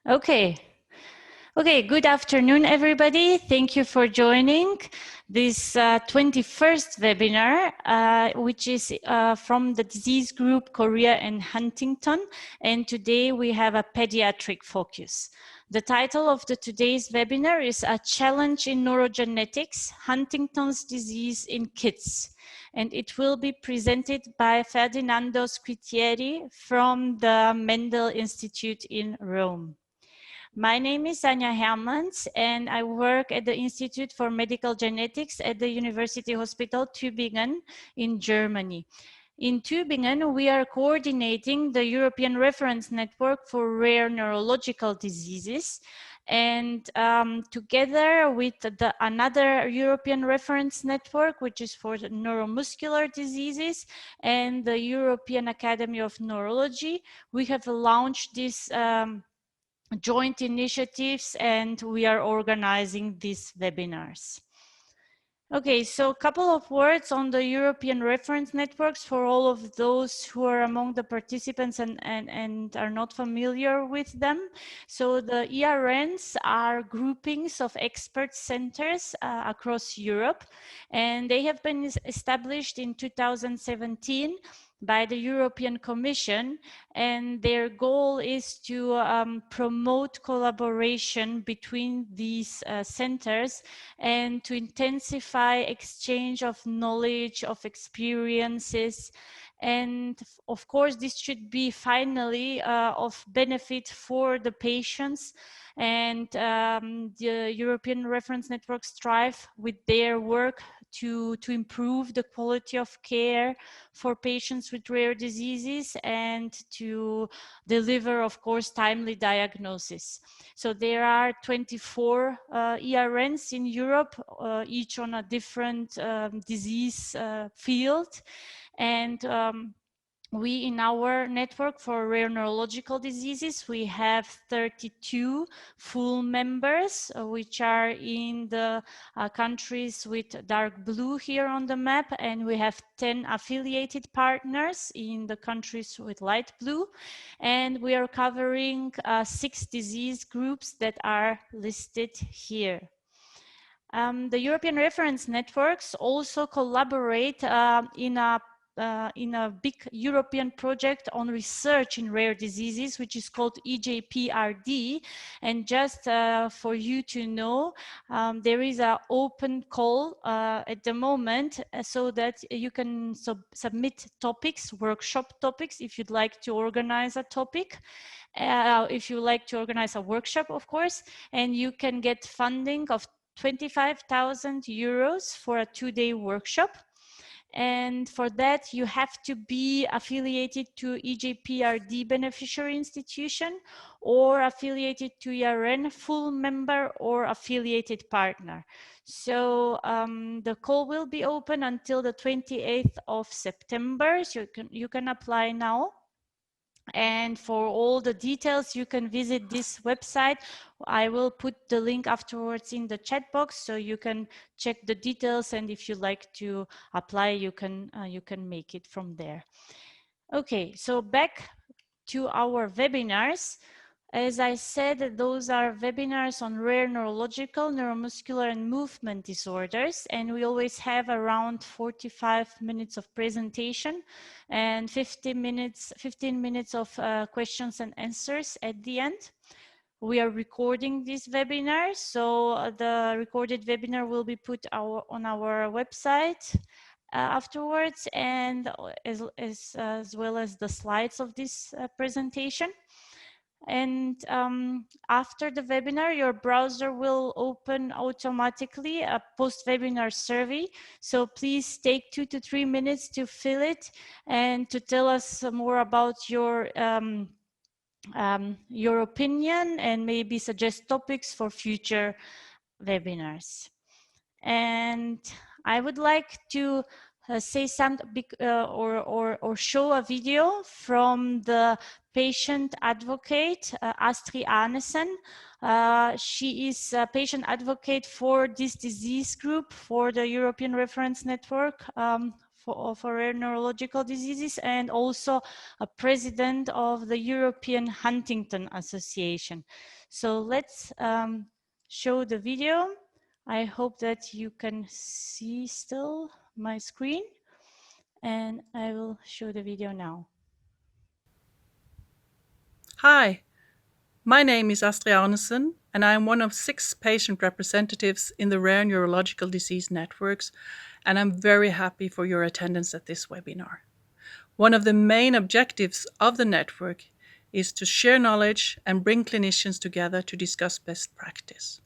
Okay. Okay, good afternoon, everybody. Thank you for joining this 21st webinar, which is from the disease group Chorea and Huntington. And today we have a pediatric focus. The title of today's webinar is A Challenge in Neurogenetics, Huntington's Disease in Kids. And it will be presented by Ferdinando Squitieri from the Mendel Institute in Rome. My name is Anja Hermans, and I work at the Institute for Medical Genetics at the University Hospital Tübingen in Germany. In Tübingen, we are coordinating the European Reference Network for Rare Neurological Diseases, and together with another European Reference Network, which is for the Neuromuscular Diseases, and the European Academy of Neurology, we have launched this joint initiatives, and we are organizing these webinars. Okay, so a couple of words on the European reference networks for all of those who are among the participants and are not familiar with them. So the ERNs are groupings of expert centers across Europe, and they have been established in 2017 by the European Commission, and their goal is to promote collaboration between these centers and to intensify exchange of knowledge, of experiences. And of course, this should be finally of benefit for the patients. And the European Reference Network strive with their work to improve the quality of care for patients with rare diseases and to deliver, of course, timely diagnosis. So there are 24 ERNs in Europe, each on a different disease field. And we, in our network for rare neurological diseases, we have 32 full members, which are in the countries with dark blue here on the map, and we have 10 affiliated partners in the countries with light blue, and we are covering 6 disease groups that are listed here. The European reference networks also collaborate in a big European project on research in rare diseases, which is called EJPRD. And just for you to know, there is an open call at the moment so that you can submit topics, workshop topics, if you'd like to organize a topic. If you like to organize a workshop, of course, and you can get funding of 25,000 euros for a 2-day workshop. And for that, you have to be affiliated to EJPRD beneficiary institution or affiliated to ERN, full member or affiliated partner. So the call will be open until the 28th of September. So you can apply now. And for all the details, you can visit this website. I will put the link afterwards in the chat box, so you can check the details. And if you like to apply, you can make it from there. Okay, so back to our webinars. As I said, those are webinars on rare neurological, neuromuscular, and movement disorders. And we always have around 45 minutes of presentation and 15 minutes of questions and answers at the end. We are recording this webinar, so the recorded webinar will be put on our website afterwards, and as well as the slides of this presentation. And after the webinar, your browser will open automatically a post-webinar survey. So please take 2 to 3 minutes to fill it and to tell us more about your opinion and maybe suggest topics for future webinars. And I would like to say something or show a video from the patient advocate, Astrid Arnesen. She is a patient advocate for this disease group for the European Reference Network for Rare Neurological Diseases and also a president of the European Huntington Association. So let's show the video. I hope that you can see still my screen, and I will show the video now. Hi, my name is Astrid Arnesen, and I am one of 6 patient representatives in the Rare Neurological Disease Networks, and I'm very happy for your attendance at this webinar. One of the main objectives of the network is to share knowledge and bring clinicians together to discuss best practice.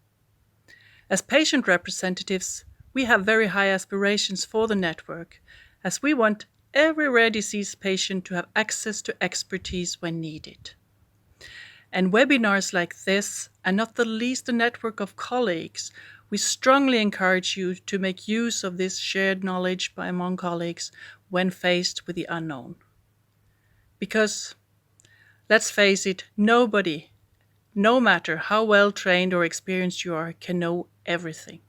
As patient representatives, we have very high aspirations for the network, as we want every rare disease patient to have access to expertise when needed. And webinars like this, and not the least a network of colleagues, we strongly encourage you to make use of this shared knowledge among colleagues when faced with the unknown. Because, let's face it, nobody, no matter how well trained or experienced you are, can know everything.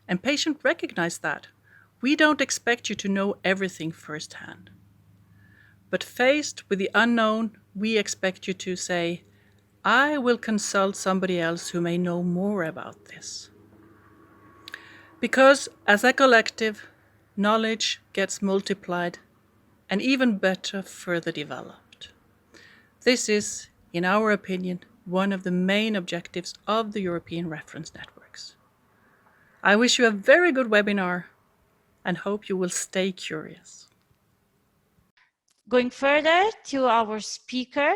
And patients recognize that. We don't expect you to know everything firsthand. But faced with the unknown, we expect you to say, I will consult somebody else who may know more about this. Because as a collective, knowledge gets multiplied and even better further developed. This is, in our opinion, one of the main objectives of the European reference networks. I wish you a very good webinar and hope you will stay curious. Going further to our speaker,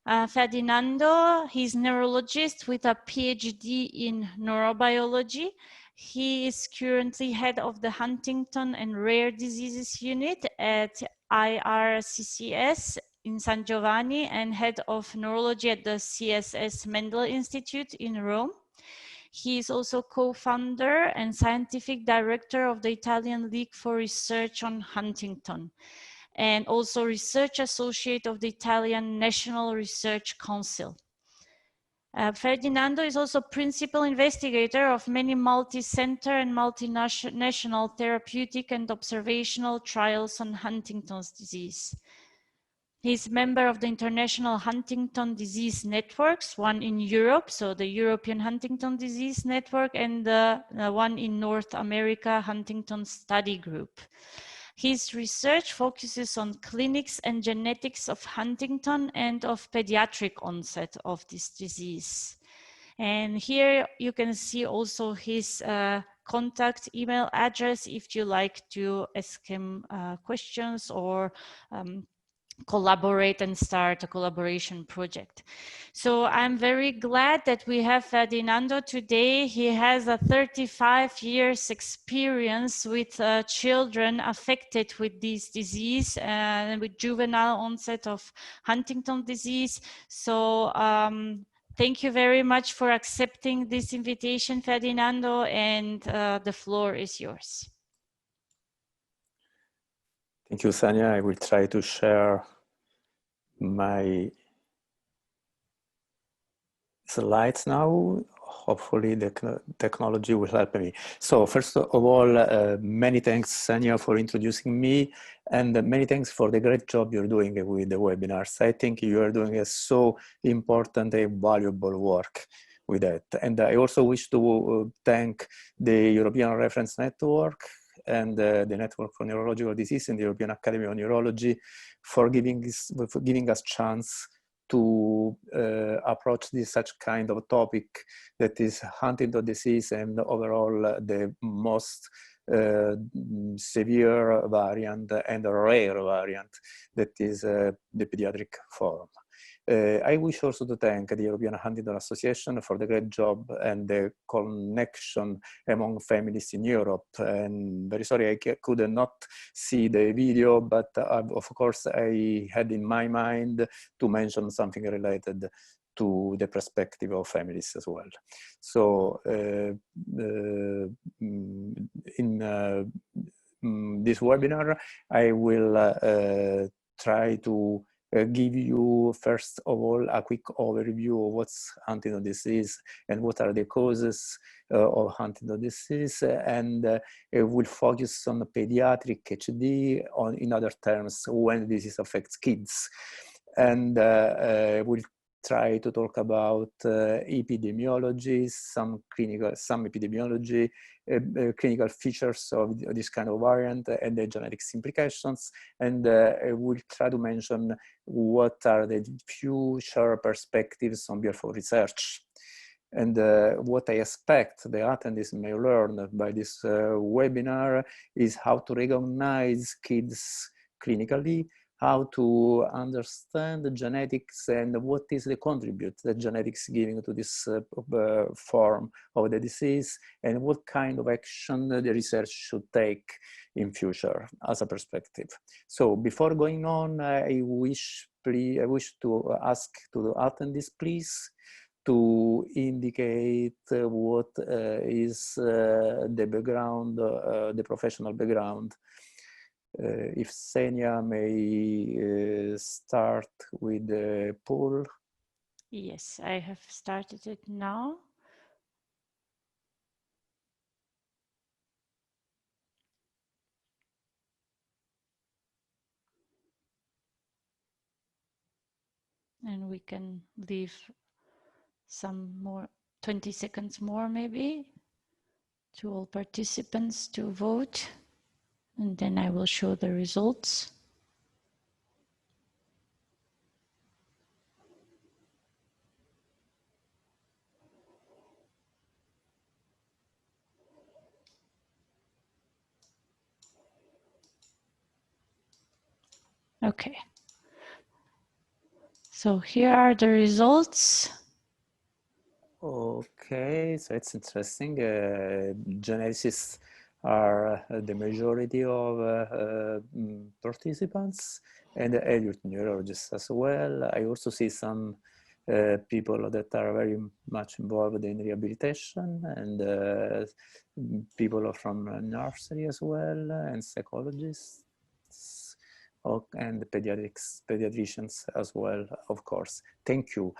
Ferdinando, he's a neurologist with a PhD in neurobiology. He is currently head of the Huntington and Rare Diseases Unit at IRCCS in San Giovanni and head of neurology at the CSS-Mendel Institute in Rome. He is also co-founder and scientific director of the Italian League for Research on Huntington, and also research associate of the Italian National Research Council. Ferdinando is also principal investigator of many multi-center and multinational therapeutic and observational trials on Huntington's disease. He's member of the International Huntington Disease Networks, one in Europe, so the European Huntington Disease Network, and the one in North America, Huntington Study Group. His research focuses on clinics and genetics of Huntington and of pediatric onset of this disease. And here you can see also his contact email address if you like to ask him questions or collaborate and start a collaboration project. So I'm very glad that we have Ferdinando today. He has a 35 years experience with children affected with this disease and with juvenile onset of Huntington disease. So thank you very much for accepting this invitation, Ferdinando, and the floor is yours. Thank you, Sania. I will try to share my slides now. Hopefully the technology will help me. So first of all, many thanks, Sania, for introducing me, and many thanks for the great job you're doing with the webinars. I think you are doing a so important and valuable work with that. And I also wish to thank the European Reference Network and the Network for Neurological Diseases and the European Academy of Neurology for giving us chance to approach such kind of topic that is Huntington disease and overall the most severe variant and rare variant that is the pediatric form. I wish also to thank the European Huntington Association for the great job and the connection among families in Europe. And very sorry I could not see the video, but of course I had in my mind to mention something related to the perspective of families as well. So in this webinar, I will try to give you, first of all, a quick overview of what's Huntington disease and what are the causes of Huntington disease, and we'll focus on pediatric HD, in other terms, when disease affects kids. And we'll try to talk about epidemiology, some epidemiology, clinical features of this kind of variant and the genetics implications. And we'll try to mention what are the future perspectives on behalf of research. And what I expect the attendees may learn by this webinar is how to recognize kids clinically, how to understand the genetics and what is the contribute that genetics giving to this form of the disease, and what kind of action the research should take in future as a perspective. So before going on, I wish to ask to the attendees, please, to indicate what is the background, the professional background. If Senia may start with the poll. Yes, I have started it now. And we can leave some more, 20 seconds more maybe, to all participants to vote. And then I will show the results. Okay. So here are the results. Okay, so it's interesting. Geneticists are the majority of participants, and adult neurologists as well. I also see some people that are very much involved in rehabilitation, and people from nursery as well, and psychologists, and pediatricians as well, of course. Thank you.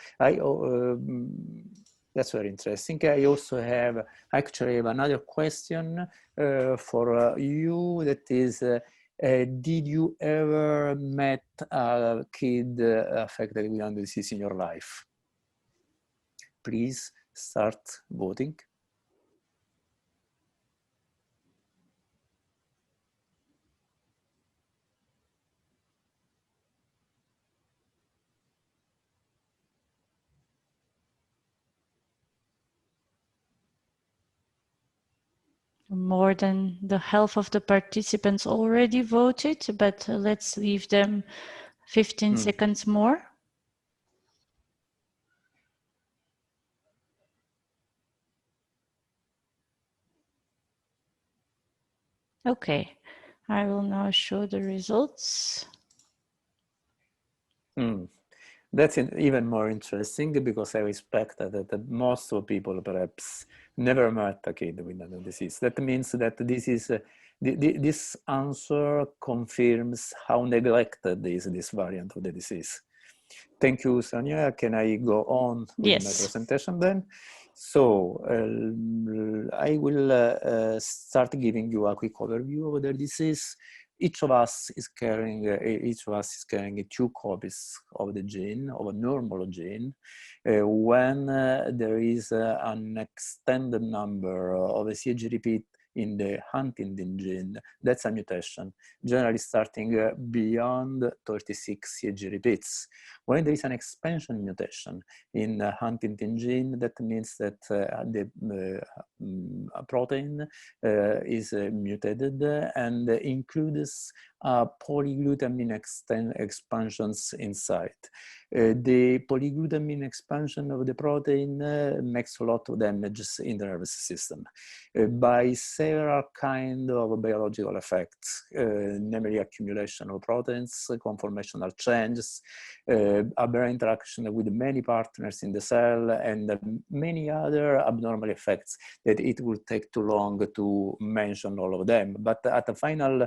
That's very interesting. I also have another question for you, that is, did you ever met a kid affected with Huntington disease in your life? Please start voting. More than the half of the participants already voted, but let's leave them 15 seconds more. Okay, I will now show the results. That's even more interesting, because I expect that most of people perhaps never met a kid with Huntington disease. That means that this is this answer confirms how neglected is this variant of the disease. Thank you, Sonia. Can I go on with my presentation then? So I will start giving you a quick overview of the disease. Each of us is carrying 2 copies of the gene, of a normal gene. When there is an extended number of a CAG repeat in the Huntington gene, that's a mutation, generally starting beyond 36 CAG repeats. When there is an expansion mutation in the Huntington gene, that means that the protein is mutated and includes polyglutamine expansions inside. The polyglutamine expansion of the protein makes a lot of damages in the nervous system by several kinds of biological effects, namely accumulation of proteins, conformational changes, aberrant interaction with many partners in the cell, and many other abnormal effects that it will take too long to mention all of them. But at the final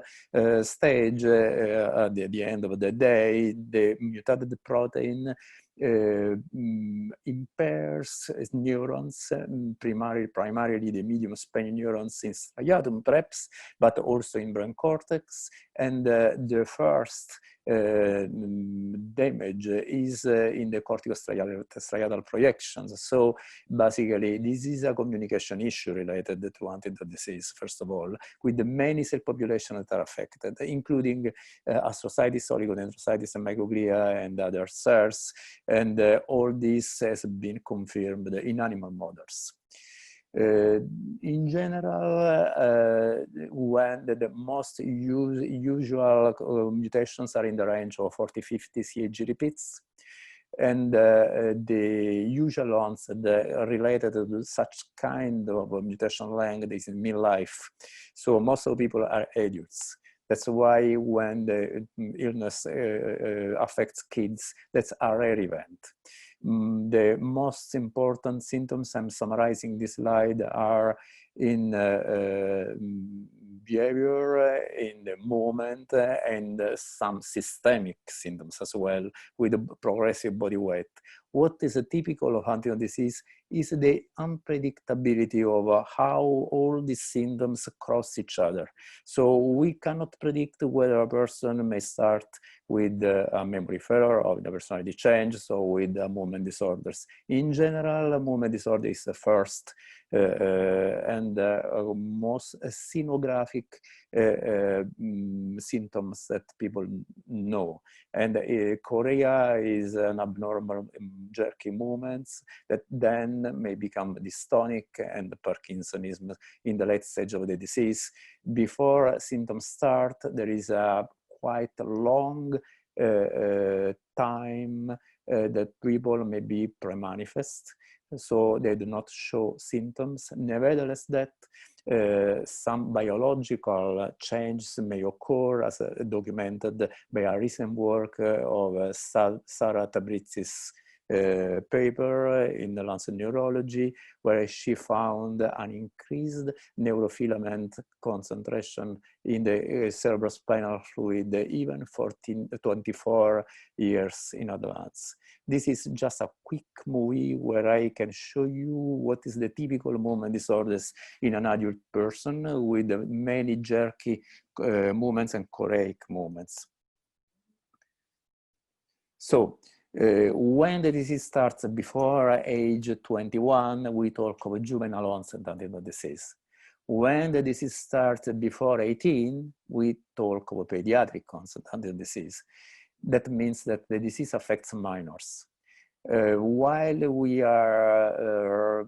stage, stage, at the end of the day, the mutated protein impairs neurons, primarily the medium span neurons in striatum perhaps, but also in brain cortex. And the first damage is in the corticostriatal projections. So basically, this is a communication issue related to Huntington disease, first of all, with the many cell populations that are affected, including astrocytes, oligodendrocytes, and microglia, and other cells. And all this has been confirmed in animal models. In general, when the most usual mutations are in the range of 40-50 CAG repeats, and the usual onset related to such kind of mutation length is in midlife. So most of the people are adults. That's why when the illness affects kids, that's a rare event. The most important symptoms I'm summarizing this slide are in behavior, in the movement, and some systemic symptoms as well, with a progressive body weight. What is typical of Huntington disease is the unpredictability of how all these symptoms cross each other. So we cannot predict whether a person may start with a memory failure or the personality change, so with movement disorders. In general, movement disorder is the first and most scenographic symptoms that people know. And chorea is an abnormal jerky movements that then may become dystonic and Parkinsonism in the late stage of the disease. Before symptoms start, there is a quite long time that people may be pre-manifest, so they do not show symptoms. Nevertheless, that some biological changes may occur, as documented by a recent work of Sarah Tabrizi's paper in the Lancet Neurology, where she found an increased neurofilament concentration in the cerebrospinal fluid even 24 years in advance. This is just a quick movie where I can show you what is the typical movement disorders in an adult person with many jerky movements and choreic movements. So, when the disease starts before age 21, we talk of juvenile onset Huntington disease. When the disease starts before 18, we talk of pediatric onset Huntington disease. That means that the disease affects minors. While we are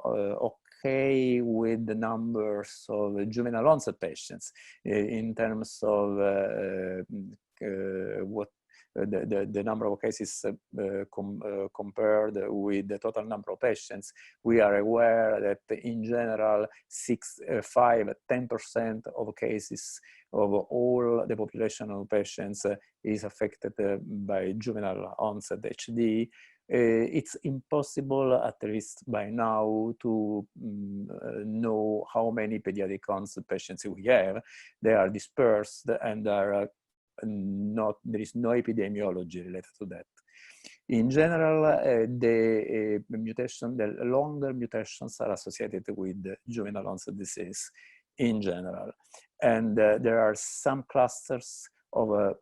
okay with the numbers of juvenile onset patients in terms of what the number of cases compared with the total number of patients, we are aware that in general 5–10% of cases of all the population of patients is affected by juvenile onset HD. It's impossible, at least by now, to know how many pediatric onset patients we have. They are dispersed and are there is no epidemiology related to that. In general, the longer mutations are associated with juvenile onset disease in general. And there are some clusters of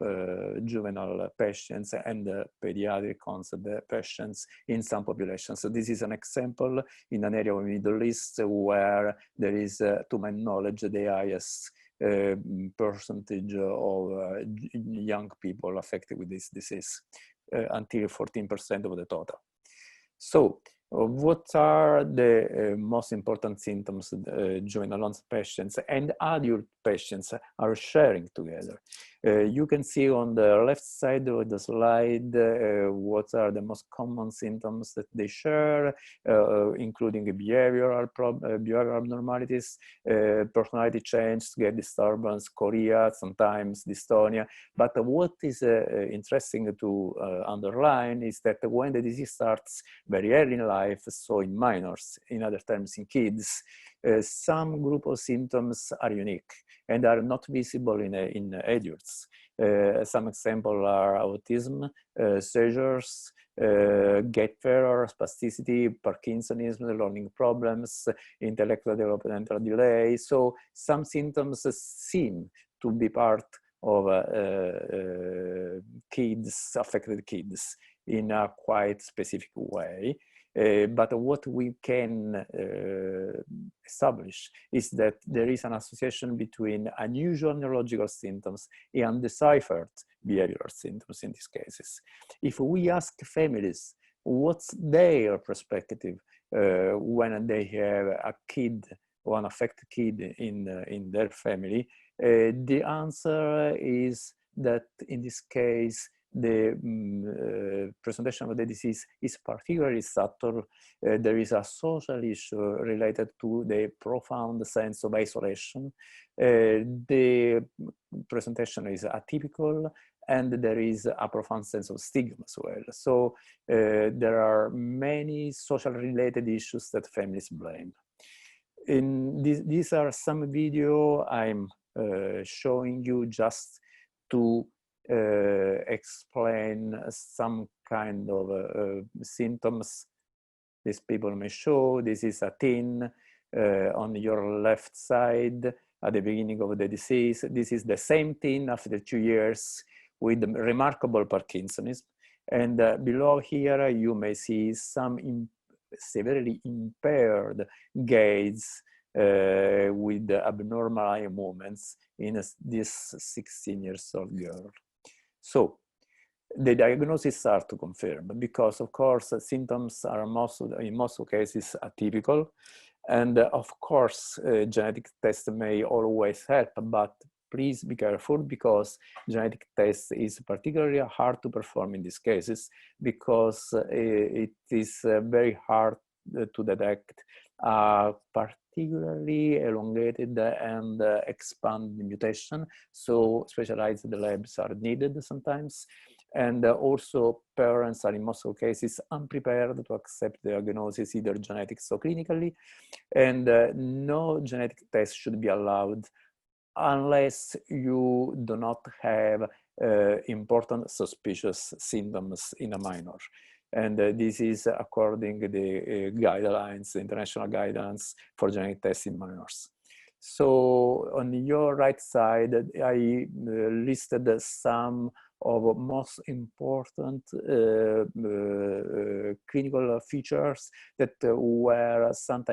juvenile patients and pediatric onset patients in some populations. So this is an example in an area of the Middle East where there is, to my knowledge, the highest percentage of young people affected with this disease, until 14% of the total. So what are the most important symptoms juvenile onset patients and adult patients are sharing together? You can see on the left side of the slide what are the most common symptoms that they share, including behavioral abnormalities, personality change, gait disturbance, chorea, sometimes dystonia. But what is interesting to underline is that when the disease starts very early in life, so in minors, in other terms in kids, Some group of symptoms are unique and are not visible in adults. Some examples are autism, seizures, gait failure, spasticity, Parkinsonism, learning problems, intellectual developmental delay. So some symptoms seem to be part of kids, affected kids, in a quite specific way. But what we can establish is that there is an association between unusual neurological symptoms and undeciphered behavioral symptoms in these cases. If we ask families what's their perspective when they have a kid or an affected kid in their family, the answer is that in this case, the presentation of the disease is particularly subtle. There is a social issue related to the profound sense of isolation. The presentation is atypical, and there is a profound sense of stigma as well. So there are many social related issues that families blame. These are some video I'm showing you just to explain some kind of symptoms these people may show. This is a teen on your left side at the beginning of the disease. This is the same teen after 2 years with remarkable Parkinsonism. And below here, you may see some severely impaired gaits with abnormal eye movements in this 16 years old girl. So the diagnosis are to confirm, because of course symptoms are in most cases atypical, and of course genetic tests may always help, but please be careful, because genetic tests is particularly hard to perform in these cases, because it is very hard to detect particularly elongated and expanded mutation. So specialized labs are needed sometimes. And also parents are in most cases unprepared to accept the diagnosis, either genetics or clinically. And no genetic test should be allowed unless you do not have important suspicious symptoms in a minor. And this is according to the guidelines, the international guidelines for genetic tests in minors. So on your right side, I listed some of most important clinical features that were some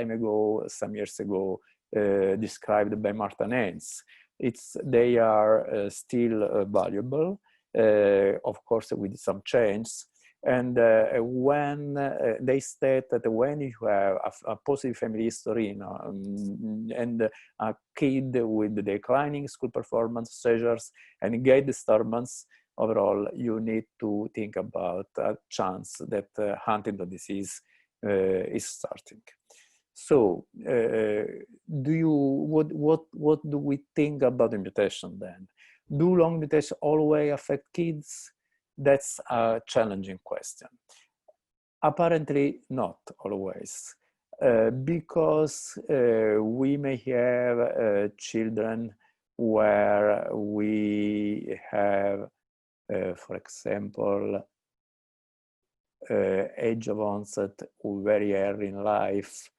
years ago, described by Martin Hens. They are still valuable, of course, with some changes. And when they state that when you have a positive family history and a kid with declining school performance, seizures, and gait disturbance, overall, you need to think about a chance that Huntington disease is starting. So, what do we think about the mutation then? Do long mutations always affect kids? That's a challenging question. Apparently not always, because we may have children where we have, for example, age of onset very early in life,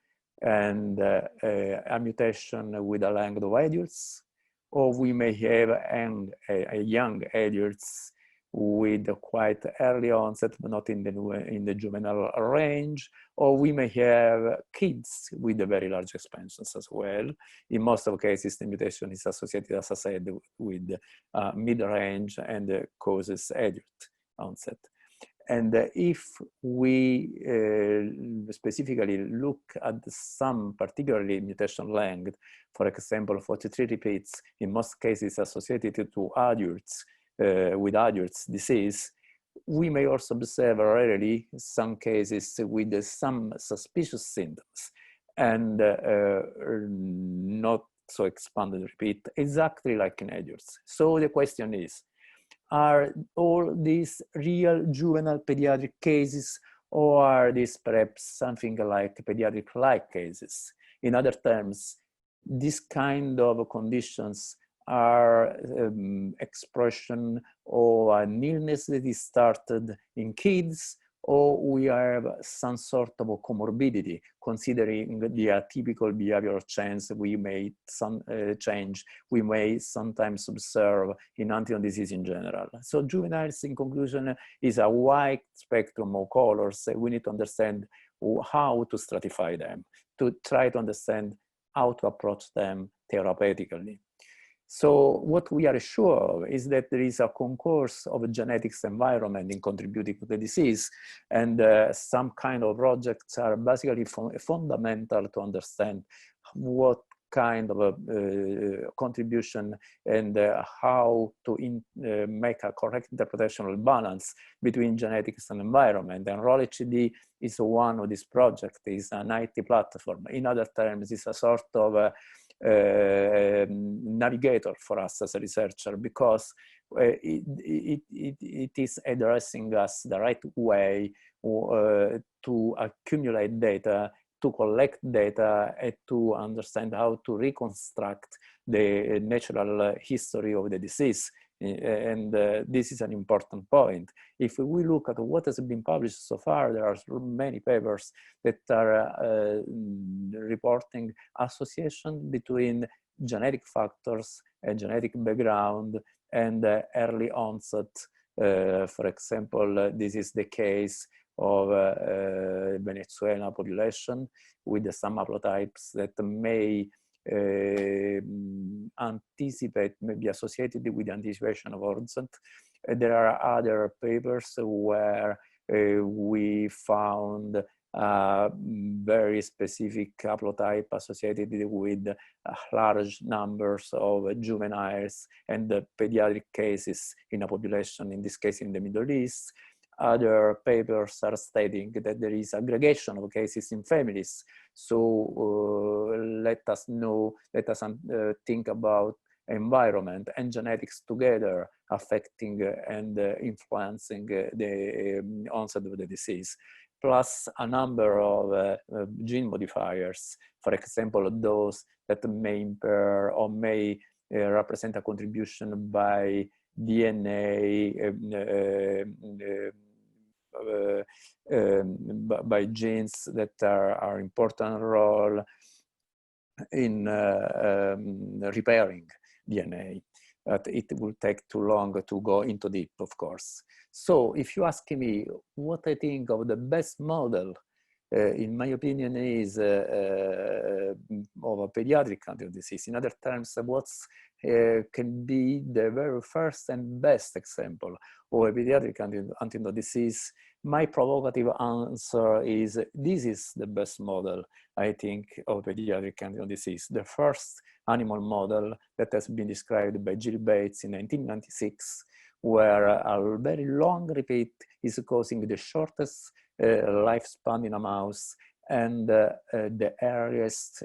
and a mutation with a length of adults, or we may have a young adults with quite early onset, but not in the juvenile range, or we may have kids with very large expansions as well. In most of cases, the mutation is associated, as I said, with mid-range and causes adult onset. And if we specifically look at some particularly mutation length, for example, 43 repeats, in most cases associated to adults, with adults disease, we may also observe rarely some cases with some suspicious symptoms and not so expanded repeat, exactly like in adults. So the question is, are all these real juvenile pediatric cases, or are these perhaps something like pediatric-like cases? In other terms, this kind of conditions are expression of an illness that is started in kids, or we have some sort of a comorbidity, considering the atypical behavioral change we may sometimes observe in Huntington disease in general. So juveniles, in conclusion, is a wide spectrum of colors. We need to understand how to stratify them, to try to understand how to approach them therapeutically. So what we are sure of is that there is a concourse of genetics environment in contributing to the disease, and some kind of projects are basically fundamental to understand what kind of a contribution and how to make a correct interpretational balance between genetics and environment. And RNRHD is one of these projects. It's an IT platform. In other terms, it's a sort of navigator for us as a researcher, because it is addressing us the right way to accumulate data, to collect data, and to understand how to reconstruct the natural history of the disease. And this is an important point. If we look at what has been published so far, there are many papers that are reporting association between genetic factors and genetic background and early onset. For example, this is the case of Venezuelan population with some haplotypes that may anticipate, may be associated with the anticipation of onset. There are other papers where we found very specific haplotype associated with large numbers of juveniles and pediatric cases in a population, in this case in the Middle East. Other papers are stating that there is aggregation of cases in families. So let us think about environment and genetics together affecting and influencing the onset of the disease, plus a number of gene modifiers, for example, those that may impair or may represent a contribution by DNA, by genes that are important role in repairing DNA. But it will take too long to go into deep, of course. So if you ask me what I think of the best model, in my opinion, is of a pediatric Huntington disease. In other terms, what can be the very first and best example of a pediatric Huntington disease, my provocative answer is this is the best model, I think, of pediatric Huntington disease. The first animal model that has been described by Jill Bates in 1996, where a very long repeat is causing the shortest lifespan in a mouse and the earliest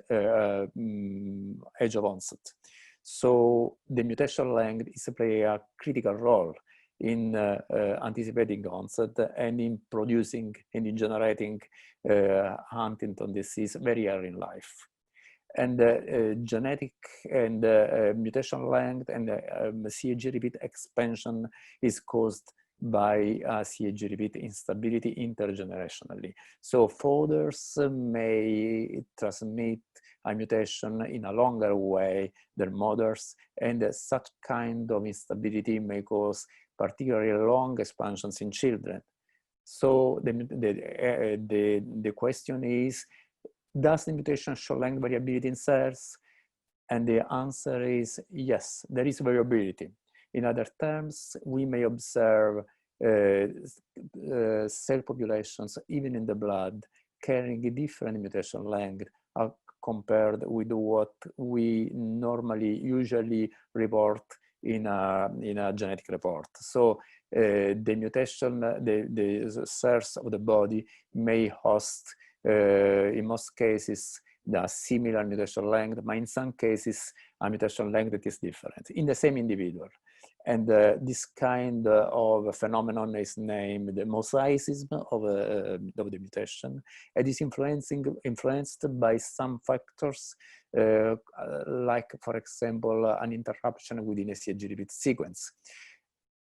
age of onset. So the mutation length is play a critical role in anticipating onset and in producing and in generating Huntington disease very early in life. And genetic and mutation length and CAG repeat expansion is caused by CAG repeat instability intergenerationally. So fathers may transmit a mutation in a longer way than mothers, and such kind of instability may cause particularly long expansions in children. So the question is, does the mutation show length variability in cells? And the answer is yes, there is variability. In other terms, we may observe cell populations, even in the blood, carrying a different mutation length compared with what we normally usually report in a genetic report. So the mutation, the cells of the body may host, in most cases, the similar mutation length, but in some cases, a mutation length that is different in the same individual. And this kind of phenomenon is named the mosaicism of the mutation, and is influenced by some factors, like, for example, an interruption within a CAG repeat sequence.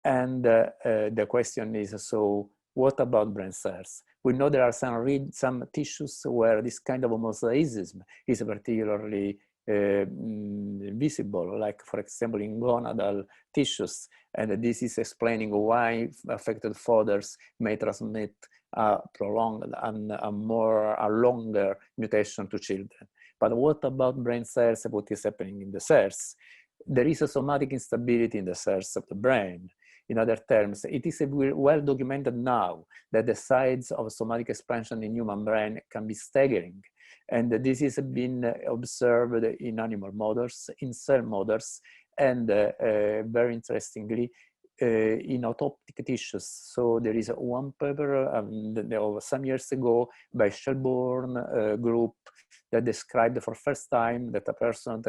And the question is, so what about brain cells? We know there are some tissues where this kind of mosaicism is particularly visible, like, for example, in gonadal tissues. And this is explaining why affected fathers may transmit a prolonged and a longer mutation to children. But what about brain cells? What is happening in the cells? There is a somatic instability in the cells of the brain. In other terms, it is well documented now that the size of somatic expansion in human brain can be staggering. And this has been observed in animal models, in cell models, and very interestingly, in autoptic tissues. So there is one paper some years ago by Shelbourne group that described for first time that a person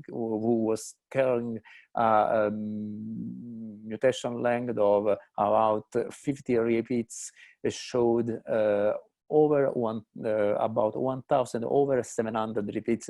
who was carrying a mutation length of about 50 repeats showed about 1,000 over 700 repeats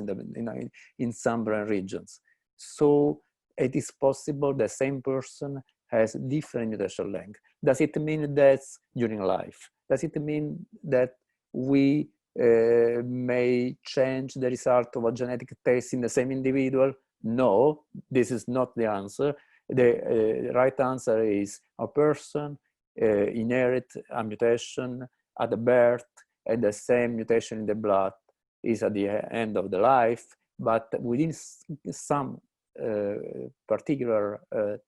in some brain regions. So it is possible the same person has different mutation length. Does it mean that during life? Does it mean that we may change the result of a genetic test in the same individual? No, this is not the answer. The right answer is a person inherit a mutation at the birth, and the same mutation in the blood is at the end of the life, but within some particular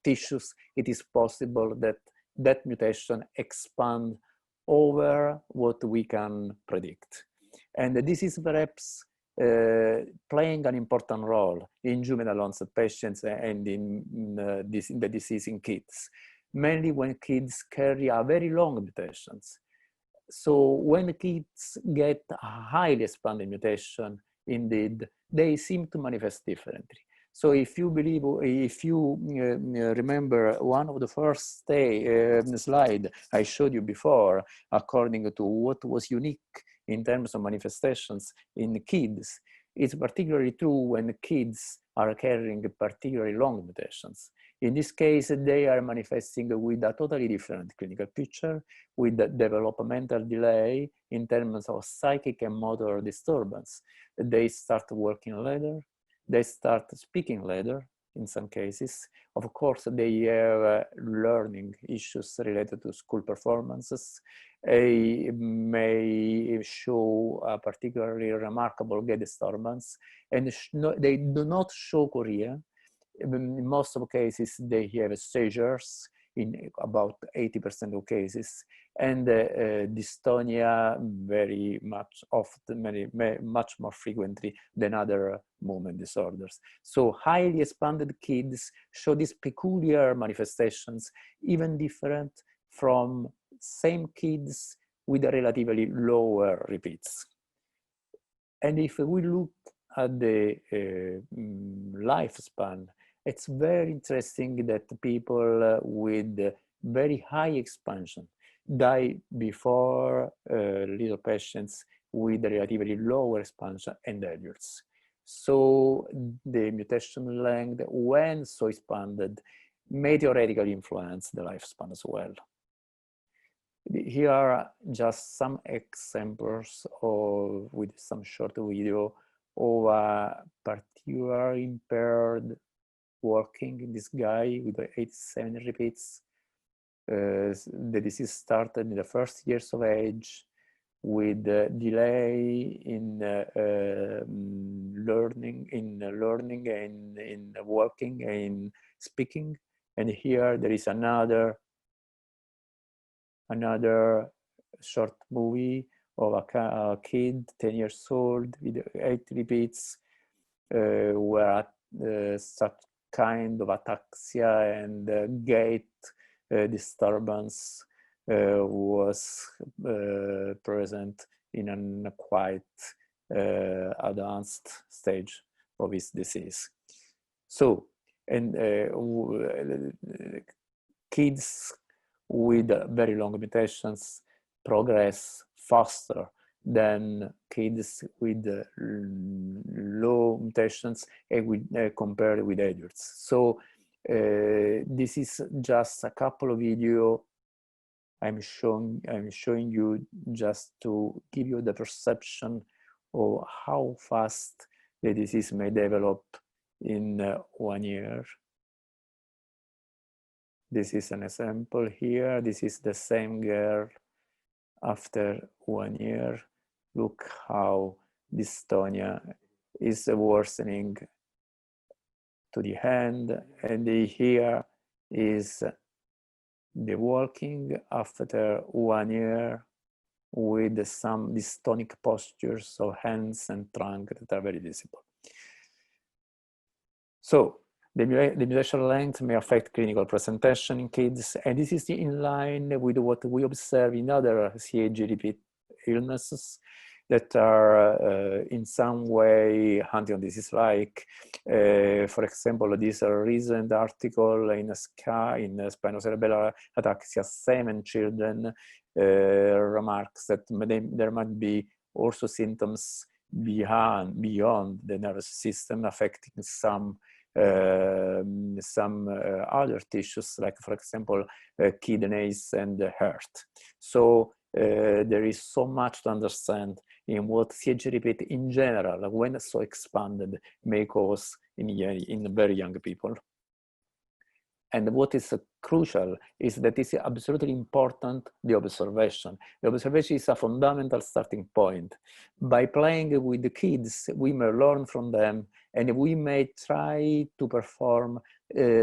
tissues, it is possible that that mutation expand over what we can predict. And this is perhaps playing an important role in juvenile onset patients and in the disease in kids, mainly when kids carry a very long mutations. So when kids get a highly expanded mutation, indeed, they seem to manifest differently. So if you remember one of the first slide I showed you before, according to what was unique in terms of manifestations in kids, it's particularly true when kids are carrying particularly long mutations. In this case, they are manifesting with a totally different clinical picture, with the developmental delay in terms of psychic and motor disturbance. They start working later, they start speaking later in some cases. Of course, they have learning issues related to school performances. They may show a particularly remarkable gait disturbance, and they do not show chorea. In most of cases, they have seizures in about 80% of cases, and dystonia very much often, much more frequently than other movement disorders. So highly expanded kids show these peculiar manifestations, even different from same kids with a relatively lower repeats. And if we look at the lifespan, it's very interesting that people with very high expansion die before little patients with relatively lower expansion and adults. So the mutation length, when so expanded, may theoretically influence the lifespan as well. Here are just some examples with some short video of a particularly impaired working in this guy with 87 repeats. The disease started in the first years of age with delay in learning and in working and in speaking. And here there is another short movie of a kid, 10 years old, with 8 repeats, where such kind of ataxia and gait disturbance was present in a quite advanced stage of his disease. So And kids with very long mutations progress faster than kids with low mutations compared with adults. So this is just a couple of videos I'm showing you just to give you the perception of how fast the disease may develop in 1 year. This is an example here. This is the same girl after 1 year. Look how dystonia is worsening to the hand, and here is the walking after 1 year with some dystonic postures of hands and trunk that are very visible. So the mutation length may affect clinical presentation in kids, and this is in line with what we observe in other CAG repeat illnesses that are in some way Huntington disease-like. For example, this recent article in spinocerebellar ataxia, same children, remarks that there might be also symptoms beyond the nervous system affecting some other tissues, like for example kidneys and the heart. So there is so much to understand in what CAG repeat in general, when so expanded, may cause in very young people. And what is crucial is that it's absolutely important, the observation. The observation is a fundamental starting point. By playing with the kids, we may learn from them, and we may try to perform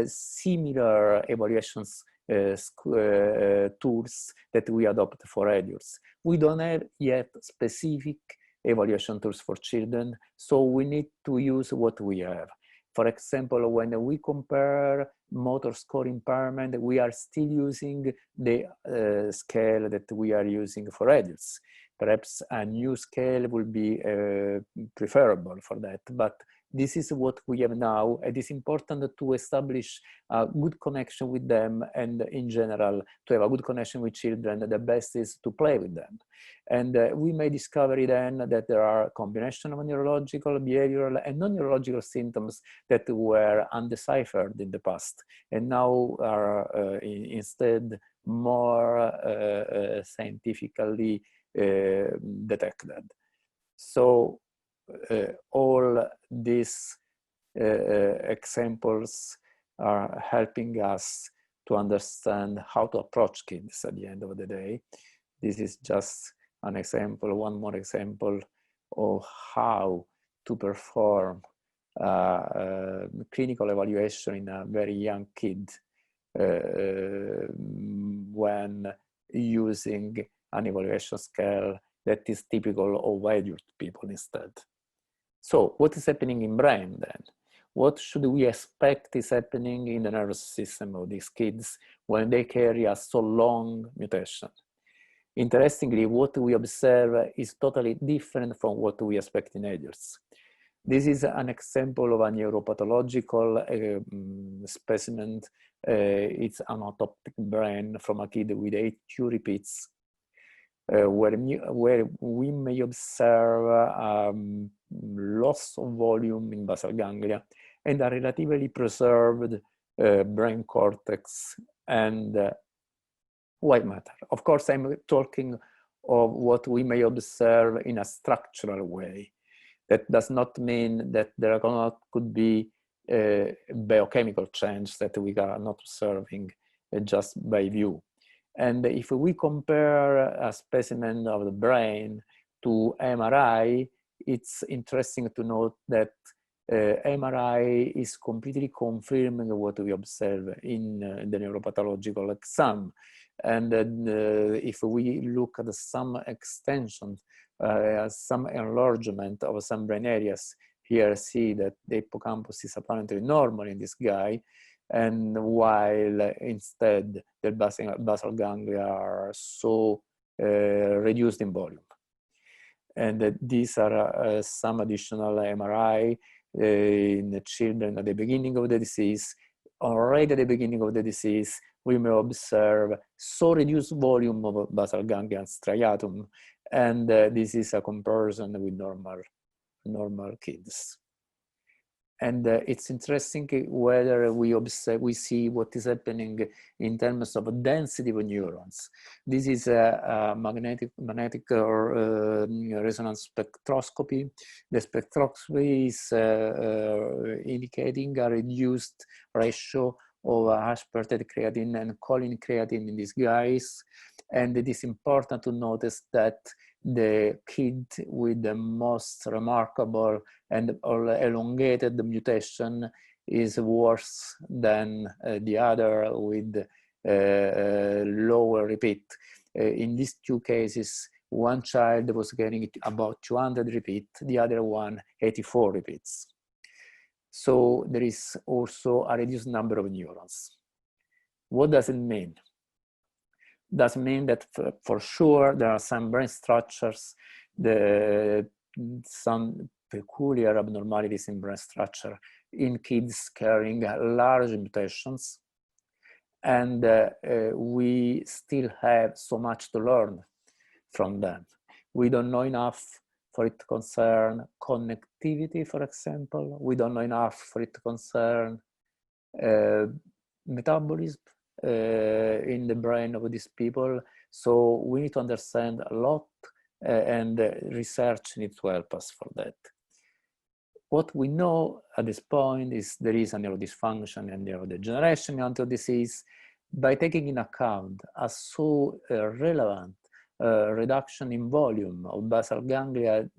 similar evaluations tools that we adopt for adults. We don't have yet specific evaluation tools for children, so we need to use what we have. For example, when we compare motor score impairment, we are still using the scale that we are using for adults. Perhaps a new scale will be preferable for that, but this is what we have now. It is important to establish a good connection with them, and in general, to have a good connection with children. The best is to play with them. And we may discover then that there are a combination of neurological, behavioral, and non-neurological symptoms that were undeciphered in the past, and now are instead more scientifically detected. So all these examples are helping us to understand how to approach kids at the end of the day. This is just an example, one more example of how to perform clinical evaluation in a very young kid when using an evaluation scale that is typical of adult people instead. So what is happening in brain then? What should we expect is happening in the nervous system of these kids when they carry a so long mutation? Interestingly, what we observe is totally different from what we expect in adults. This is an example of a neuropathological specimen. It's an autoptic brain from a kid with 8 Q repeats, where we may observe loss of volume in basal ganglia and a relatively preserved brain cortex and white matter. Of course, I'm talking of what we may observe in a structural way. That does not mean that there could be biochemical change that we are not observing just by view. And if we compare a specimen of the brain to MRI, it's interesting to note that MRI is completely confirming what we observe in the neuropathological exam. And if we look at some extension, some enlargement of some brain areas, here see that the hippocampus is apparently normal in this guy, and while instead the basal ganglia are so reduced in volume. And these are some additional MRI in the children at the beginning of the disease. Already at the beginning of the disease, we may observe so reduced volume of basal ganglia striatum, and this is a comparison with normal kids. And it's interesting whether we see what is happening in terms of density of neurons. This is a magnetic resonance spectroscopy. The spectroscopy is indicating a reduced ratio of aspartate creatine and choline creatine in these guys. And it is important to notice that the kid with the most remarkable and elongated mutation is worse than the other with lower repeat. In these two cases, one child was getting about 200 repeats, the other one 84 repeats. So there is also a reduced number of neurons. What does it mean? Does mean that for sure there are some brain structures, some peculiar abnormalities in brain structure in kids carrying large mutations, and we still have so much to learn from them. We don't know enough for it to concern connectivity, for example. We don't know enough for it to concern metabolism in the brain of these people. So we need to understand a lot, and research needs to help us for that. What we know at this point is there is a neurodysfunction and neurodegeneration in Huntington disease. By taking in account a so relevant reduction in volume of basal ganglia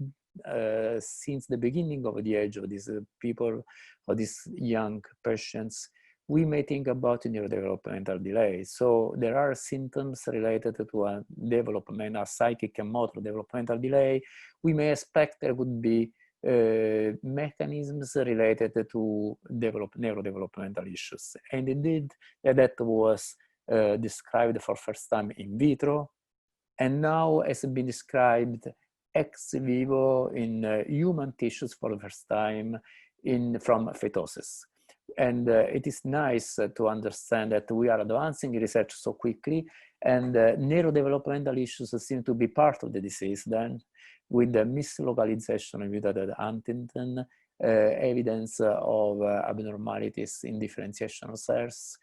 since the beginning of the age of these people, or these young patients, we may think about neurodevelopmental delay. So there are symptoms related to a developmental, psychic and motor developmental delay. We may expect there would be mechanisms related to neurodevelopmental issues. And indeed, that was described for first time in vitro, and now has been described ex vivo in human tissues for the first time from fetuses. And it is nice to understand that we are advancing research so quickly, and neurodevelopmental issues seem to be part of the disease then, with the mislocalization of mutated Huntington, evidence of abnormalities in differentiation of cells,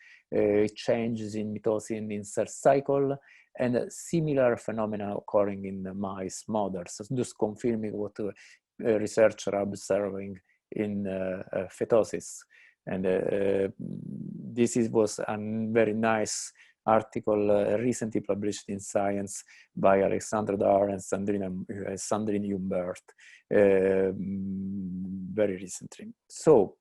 changes in mitosis in cell cycle, and similar phenomena occurring in the mice models, just confirming what researchers are observing in fetuses. And this was a very nice article recently published in Science by Alexandre Dar and Sandrine Humbert very recently. So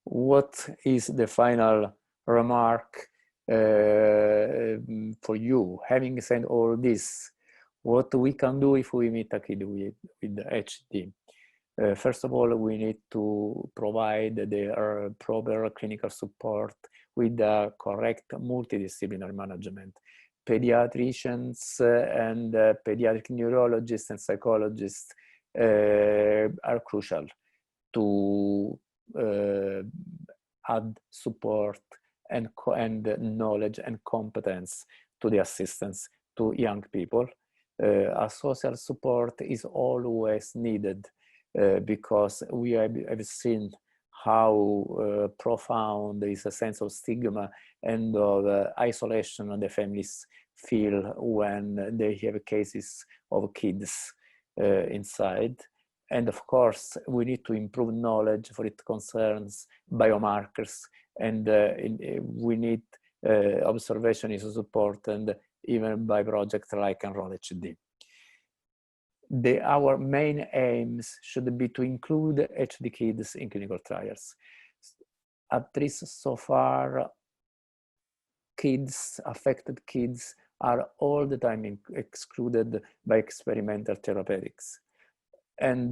what is the final remark for you? Having said all this, what we can do if we meet a kid with HD? First of all, we need to provide the proper clinical support with the correct multidisciplinary management. Pediatricians and pediatric neurologists and psychologists are crucial to add support and knowledge and competence to the assistance to young people. A social support is always needed because we have seen how profound is a sense of stigma and of isolation the families feel when they have cases of kids inside. And of course, we need to improve knowledge for it concerns biomarkers, and we need observation is support, and even by projects like Enroll-HD. Our main aims should be to include HD kids in clinical trials. At least so far, affected kids are all the time excluded by experimental therapeutics. And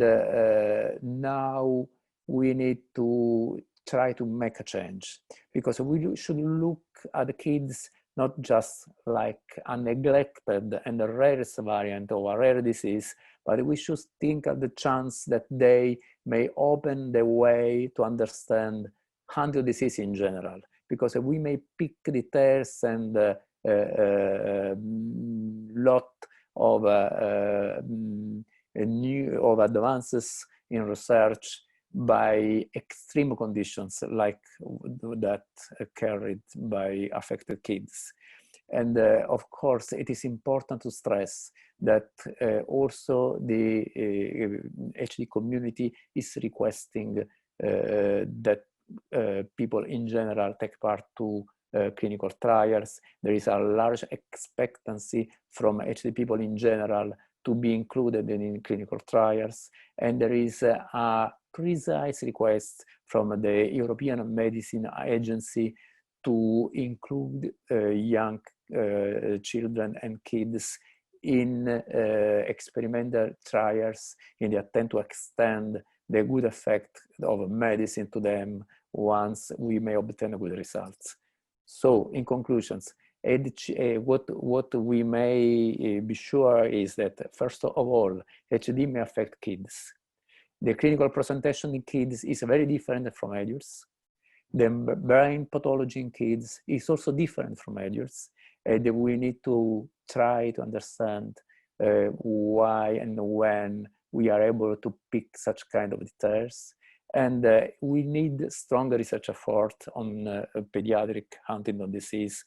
now we need to try to make a change, because we should look at the kids not just like a neglected and the rarest variant of a rare disease, but we should think of the chance that they may open the way to understand Huntington disease in general, because we may pick details and lot of advances in research by extreme conditions like that carried by affected kids. And of course, it is important to stress that also the HD community is requesting that people in general take part to clinical trials. There is a large expectancy from HD people in general to be included in clinical trials. And there is a precise request from the European Medicine Agency to include young children and kids in experimental trials in the attempt to extend the good effect of medicine to them once we may obtain good results. So in conclusions, what we may be sure is that first of all, HD may affect kids. The clinical presentation in kids is very different from adults. The brain pathology in kids is also different from adults. And we need to try to understand why and when we are able to pick such kind of details. And we need stronger research effort on pediatric Huntington disease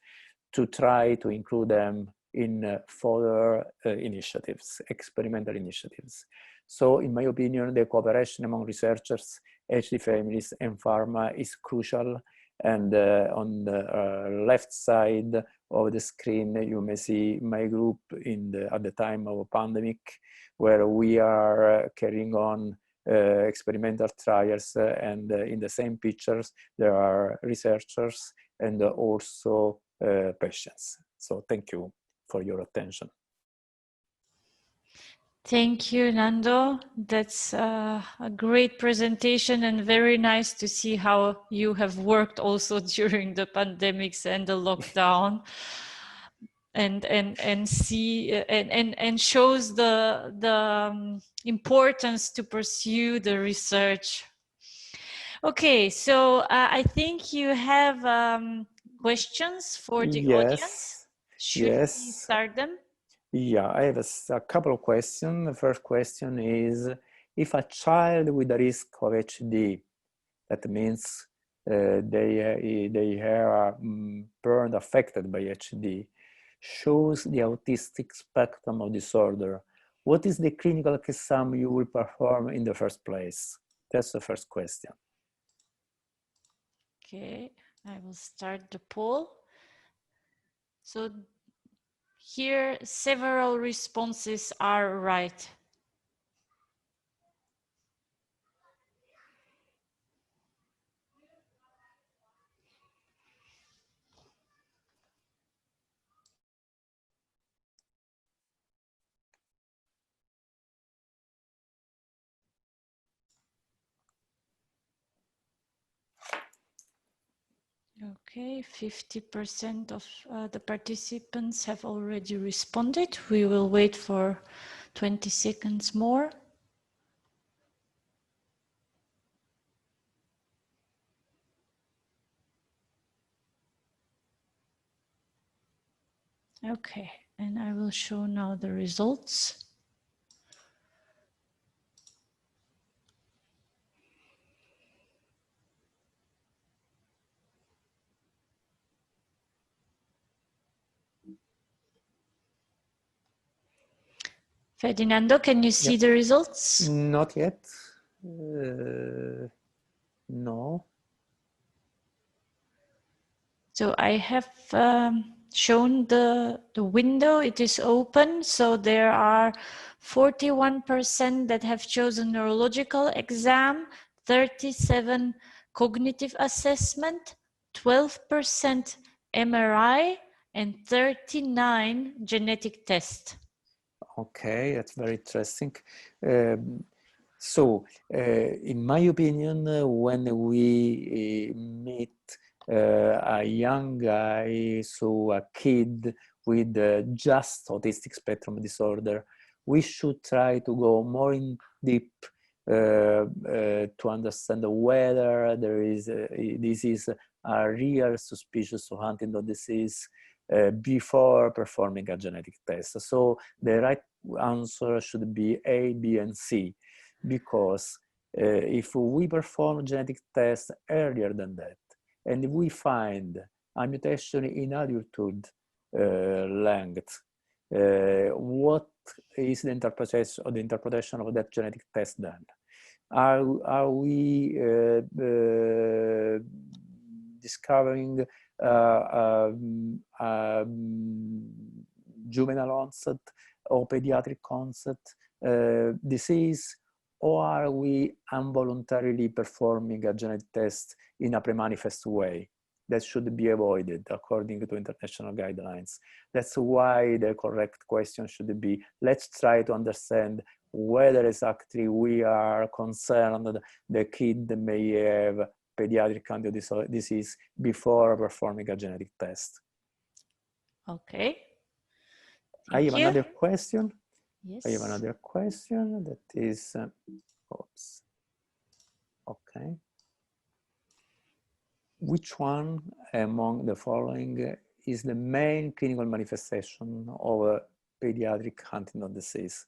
to try to include them in further initiatives, experimental initiatives. So in my opinion, the cooperation among researchers, HD families and pharma is crucial. And on the left side of the screen, you may see my group at the time of a pandemic, where we are carrying on experimental trials, and in the same pictures, there are researchers and also patients. So thank you for your attention. Thank you, Nando. That's a great presentation and very nice to see how you have worked also during the pandemics and the lockdown, and see and shows the importance to pursue the research. Okay, so I think you have questions for the audience. Should we start them? Yeah, I have a couple of questions. The first question is, if a child with a risk of HD, that means they are burned affected by HD, shows the autistic spectrum of disorder, what is the clinical exam you will perform in the first place? That's the first question. Okay, I will start the poll. So here, several responses are right. Okay, 50% of the participants have already responded. We will wait for 20 seconds more. Okay, and I will show now the results. Ferdinando, can you see the results? Not yet. No. So I have shown the window, it is open. So there are 41% that have chosen neurological exam, 37 cognitive assessment, 12% MRI, and 39 genetic test. Okay, that's very interesting. So, in my opinion, when we meet a young guy, so a kid with just autistic spectrum disorder, we should try to go more in deep to understand whether this is a real suspicious of Huntington disease before performing a genetic test. So the right answer should be A, B, and C, because if we perform genetic tests earlier than that, and we find a mutation in adulthood length, what is the interpretation of that genetic test then? Are we discovering juvenile onset or pediatric onset disease, or are we involuntarily performing a genetic test in a pre-manifest way? That should be avoided according to international guidelines. That's why the correct question should be, let's try to understand whether exactly we are concerned the kid may have pediatric Huntington disease before performing a genetic test. Okay. I have another question. Yes. I have another question that is, oops, okay. Which one among the following is the main clinical manifestation of pediatric Huntington disease?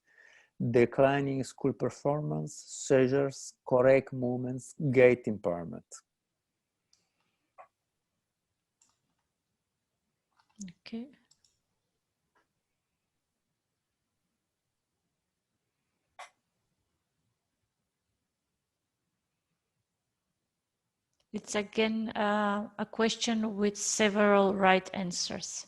Declining school performance, seizures, correct movements, gait impairment. Okay. It's again a question with several right answers.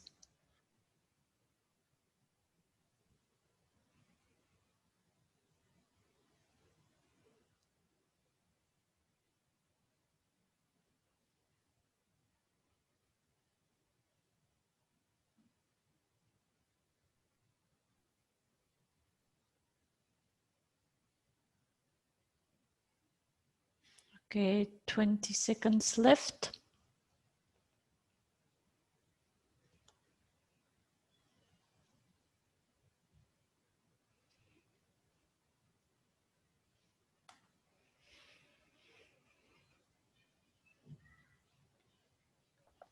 Okay, 20 seconds left.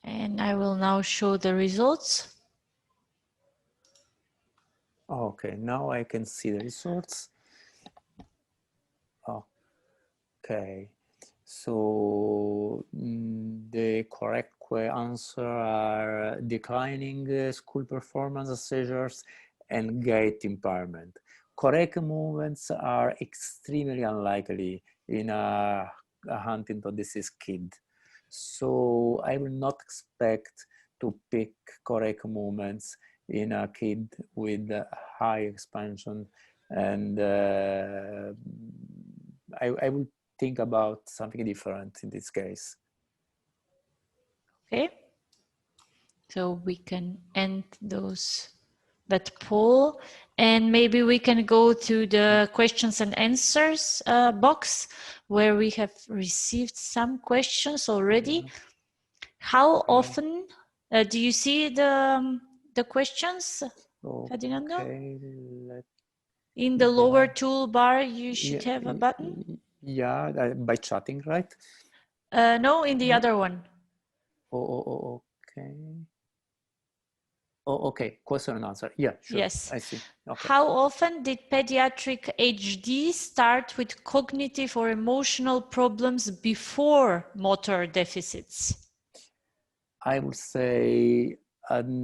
And I will now show the results. Okay, now I can see the results. Okay, so the correct answer are declining school performance, seizures, and gait impairment. Correct movements are extremely unlikely in a Huntington disease kid. So I will not expect to pick correct movements in a kid with high expansion, and I will think about something different in this case. Okay, so we can end that poll, and maybe we can go to the questions and answers box where we have received some questions already. Yeah. How often do you see the questions, Ferdinando? In the lower toolbar, you should have a button. Yeah, by chatting, right? No, in the other one. Okay. Okay. Question and answer. Yeah, sure. Yes. I see. Okay. How often did pediatric HD start with cognitive or emotional problems before motor deficits? I would say that's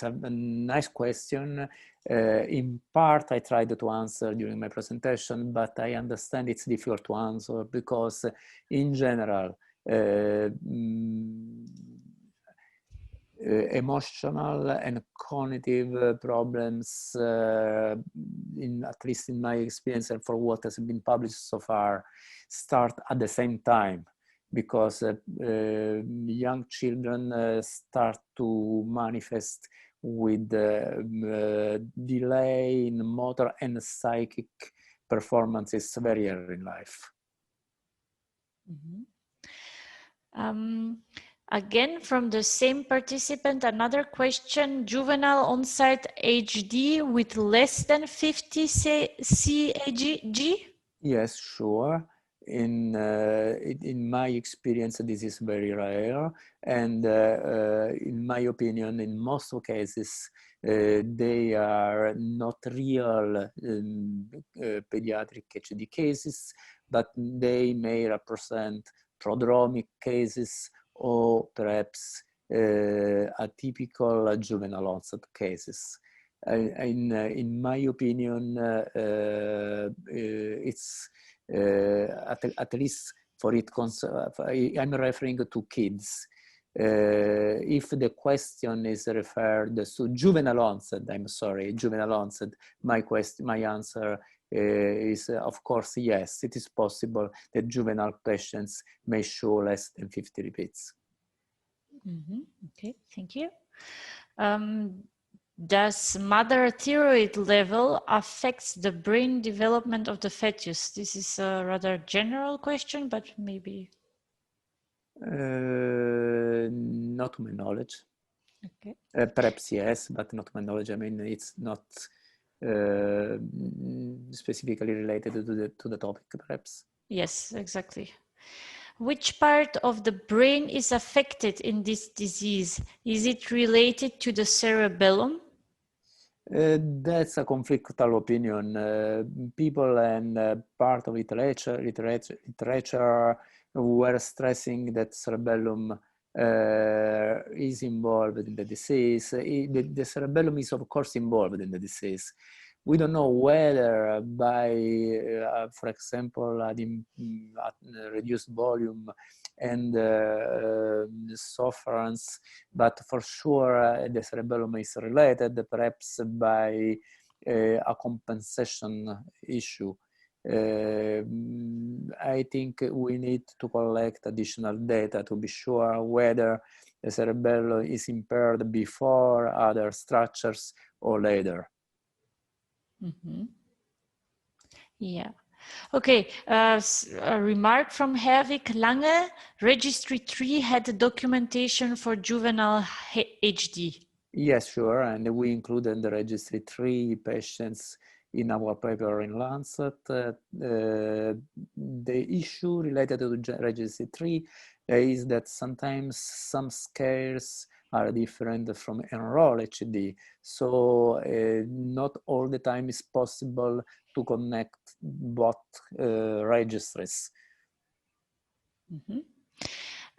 a nice question. In part, I tried to answer during my presentation, but I understand it's difficult to answer because, in general, emotional and cognitive problems, at least in my experience and for what has been published so far, start at the same time, because young children start to manifest with delay in motor and psychic performances very early in life. Mm-hmm. Again, from the same participant, another question: juvenile Onsite HD with less than 50 CAG? Yes, sure. In my experience, this is very rare, and in my opinion, in most cases, they are not real pediatric HD cases, but they may represent prodromic cases or perhaps atypical juvenile onset cases. In my opinion, it's at least for it. I'm referring to kids. If the question is referred to juvenile onset, I'm sorry, juvenile onset, my answer is of course yes. It is possible that juvenile patients may show less than 50 repeats. Okay, thank you. Does mother thyroid level affects the brain development of the fetus? This is a rather general question, but maybe. Not to my knowledge. Okay. Perhaps yes, but not to my knowledge. I mean, it's not specifically related to the topic, perhaps. Yes, exactly. Which part of the brain is affected in this disease? Is it related to the cerebellum? That's a conflictual opinion. People and part of literature were stressing that cerebellum is involved in the disease. The cerebellum is of course involved in the disease. We don't know whether by, for example, adding reduced volume and sufferance, but for sure the cerebellum is related, perhaps by a compensation issue. I think we need to collect additional data to be sure whether the cerebellum is impaired before other structures or later. Yeah. Okay, a remark from Herwig Lange. Registry 3 had documentation for juvenile HD. Yes, sure, and we included the registry 3 patients in our paper in Lancet. The issue related to registry 3 is that sometimes some scales are different from enroll HD. So not all the time is possible to connect both registries.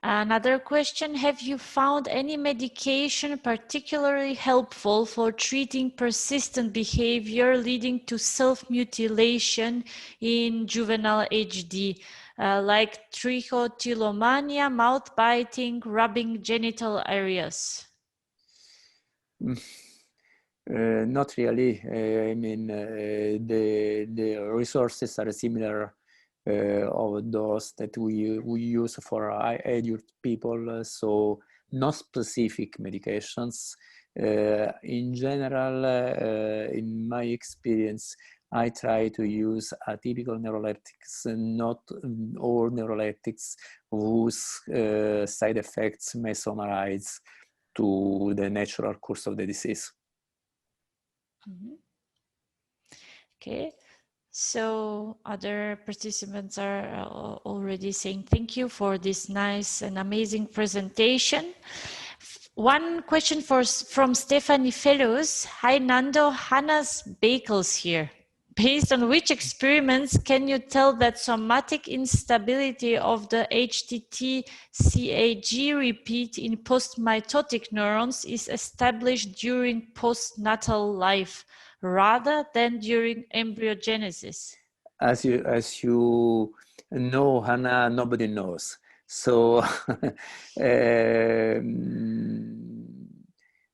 Another question, have you found any medication particularly helpful for treating persistent behavior leading to self-mutilation in juvenile HD, like Trijo, Tilomania, mouth biting, rubbing genital areas? Not really. I mean, the resources are similar of those that we use for adult people, so no specific medications. In general, in my experience, I try to use atypical neuroleptics, not all neuroleptics whose side effects may summarize to the natural course of the disease. Okay. So other participants are already saying thank you for this nice and amazing presentation. One question from Stephanie Fellows. Hi Nando, Hannah's Bakels here. Based on which experiments can you tell that somatic instability of the HTT-CAG repeat in postmitotic neurons is established during postnatal life rather than during embryogenesis? As you know, Hannah, nobody knows. So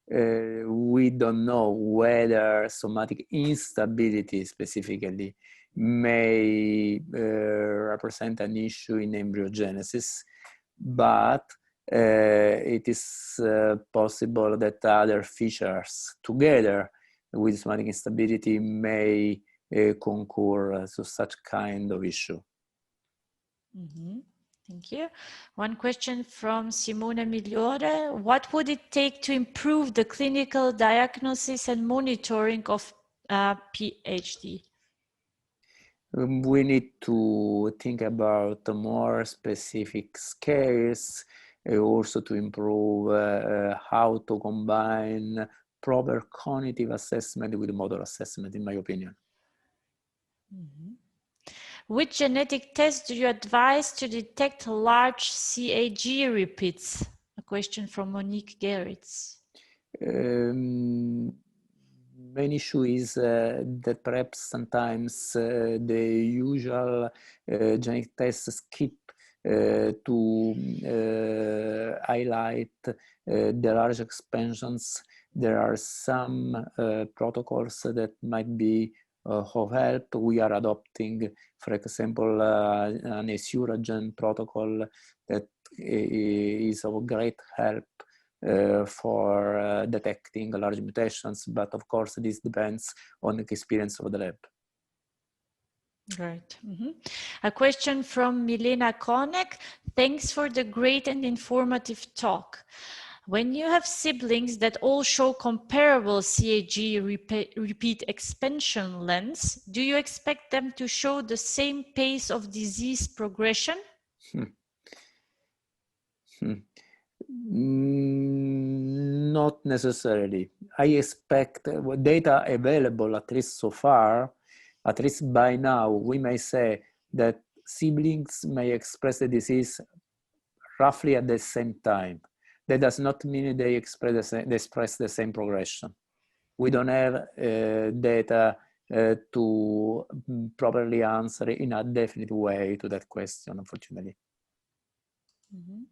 we don't know whether somatic instability specifically may represent an issue in embryogenesis, but it is possible that other features together with somatic instability may concur to such kind of issue. Thank you. One question from Simone Migliore. What would it take to improve the clinical diagnosis and monitoring of PhD? We need to think about more specific scales, also to improve how to combine proper cognitive assessment with motor assessment, in my opinion. Mm-hmm. Which genetic test do you advise to detect large CAG repeats? A question from Monique Gerritz. Main issue is that perhaps sometimes the usual genetic tests skip to highlight the large expansions. There are some protocols that might be of help. We are adopting, for example, an ESURAGEN protocol that is of great help for detecting large mutations, but of course this depends on the experience of the lab. Right. Mm-hmm. A question from Milena Konek. Thanks for the great and informative talk. When you have siblings that all show comparable CAG repeat expansion lengths, do you expect them to show the same pace of disease progression? Not necessarily. I expect data available, at least so far, at least by now, we may say that siblings may express the disease roughly at the same time. That does not mean they express the same progression. We don't have data to properly answer in a definite way to that question, unfortunately. Mm-hmm.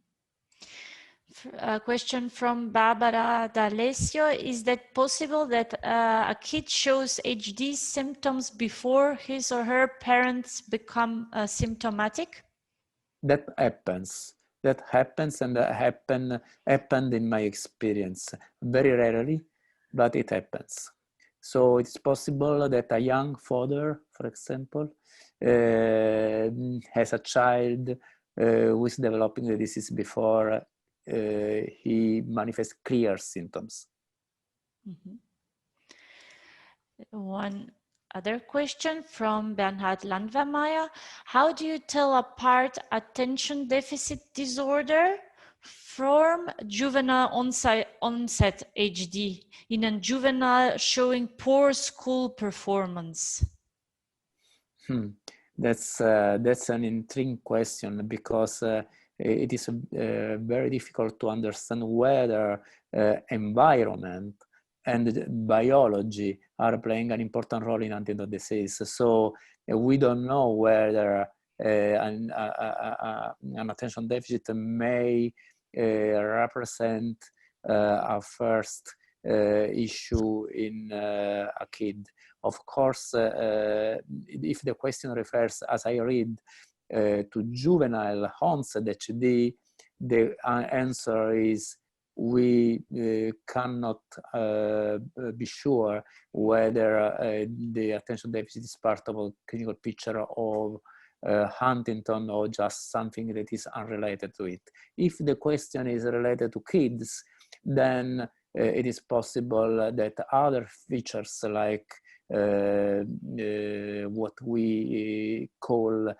A question from Barbara D'Alessio. Is that possible that a kid shows HD symptoms before his or her parents become symptomatic? That happens. That happens, and that happened in my experience. Very rarely, but it happens. So it's possible that a young father, for example, has a child who is developing the disease before he manifests clear symptoms. Mm-hmm. One other question from Bernhard Landwehrmeyer. How do you tell apart attention deficit disorder from juvenile onset HD in a juvenile showing poor school performance? That's an intriguing question, because it is very difficult to understand whether environment and biology are playing an important role in Huntington disease. So we don't know whether an attention deficit may represent a first issue in a kid. Of course, if the question refers, as I read, to juvenile onset HD, the answer is we cannot be sure whether the attention deficit is part of a clinical picture of Huntington or just something that is unrelated to it. If the question is related to kids, then it is possible that other features like what we call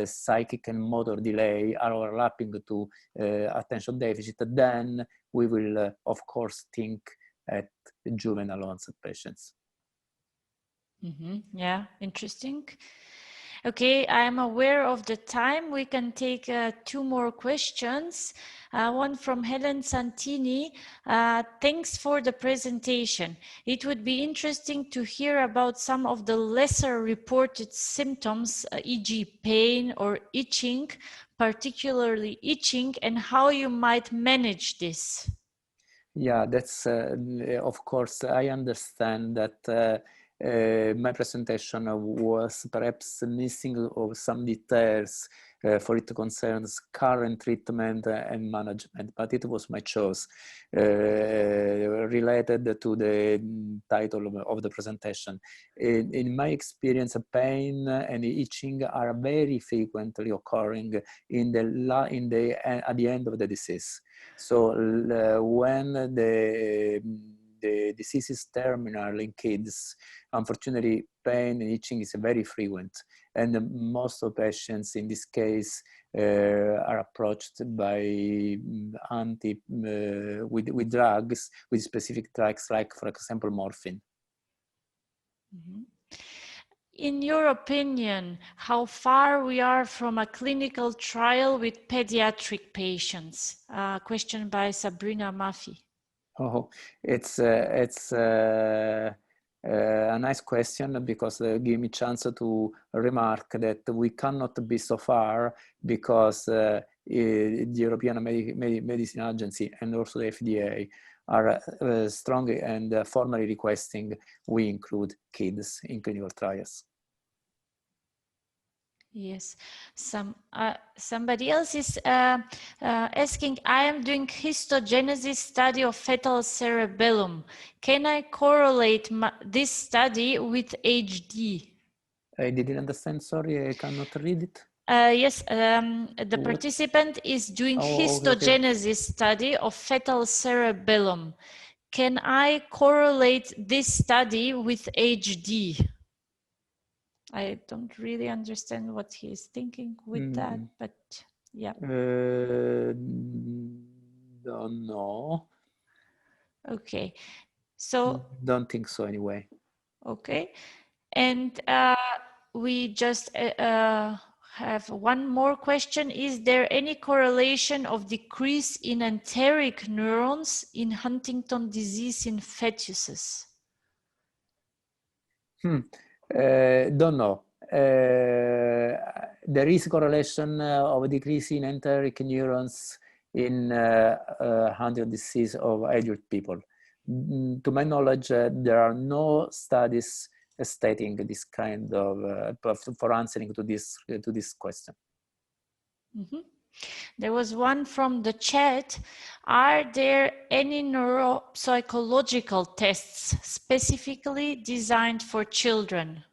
psychic and motor delay are overlapping to attention deficit. Then we will, of course, think at juvenile onset patients. Mm-hmm. Yeah, interesting. Okay, I'm aware of the time. We can take two more questions. One from Helen Santini. Thanks for the presentation. It would be interesting to hear about some of the lesser reported symptoms, e.g. pain or itching, particularly itching, and how you might manage this. Yeah, that's, of course, I understand that my presentation was perhaps missing of some details for it concerns current treatment and management, but it was my choice related to the title of the presentation. In my experience, pain and itching are very frequently occurring at the end of the disease. So when the disease is terminal in kids, unfortunately, pain and itching is very frequent. And most of patients in this case are approached by with drugs, with specific drugs like, for example, morphine. Mm-hmm. In your opinion, how far we are from a clinical trial with pediatric patients? Question by Sabrina Maffei. Oh, it's a nice question, because give me chance to remark that we cannot be so far, because the European Medicine Agency and also the FDA are strongly and formally requesting we include kids in clinical trials. Yes, somebody else is asking, I am doing histogenesis study of fetal cerebellum. Can I correlate this study with HD? I didn't understand, sorry, I cannot read it. Yes, the participant is doing histogenesis study of fetal cerebellum. Can I correlate this study with HD? I don't really understand what he is thinking with that, but yeah. Don't know. Okay, so. Don't think so anyway. Okay, and we just have one more question. Is there any correlation of decrease in enteric neurons in Huntington disease in fetuses? Don't know. There is correlation of decrease in enteric neurons in Huntington disease of adult people. To my knowledge, there are no studies stating this kind of for answering to this question. Mm-hmm. There was one from the chat. Are there any neuropsychological tests specifically designed for children?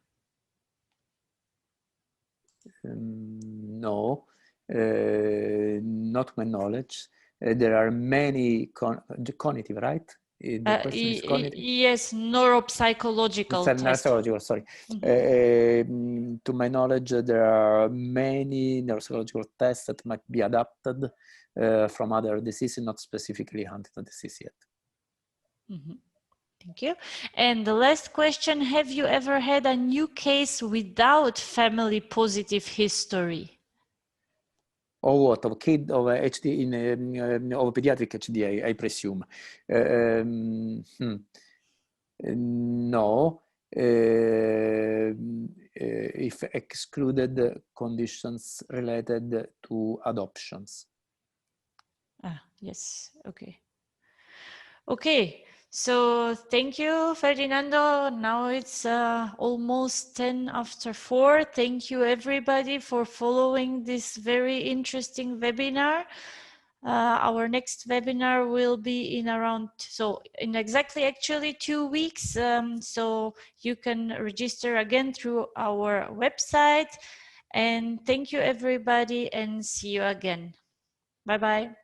No, not my knowledge. There are many cognitive, right? The question is cognitive? Yes, neuropsychological tests. Sorry. Mm-hmm. To my knowledge, there are many neuropsychological tests that might be adapted from other diseases, not specifically Huntington disease yet. Mm-hmm. Thank you. And the last question, have you ever had a new case without family positive history? Or what? Of kid of HD of pediatric HD, I presume. No, if excluded conditions related to adoptions. Yes, okay. Okay, so thank you, Ferdinando. Now it's almost 10 after 4. Thank you, everybody, for following this very interesting webinar. Our next webinar will be in exactly 2 weeks. So you can register again through our website. And thank you, everybody, and see you again. Bye-bye.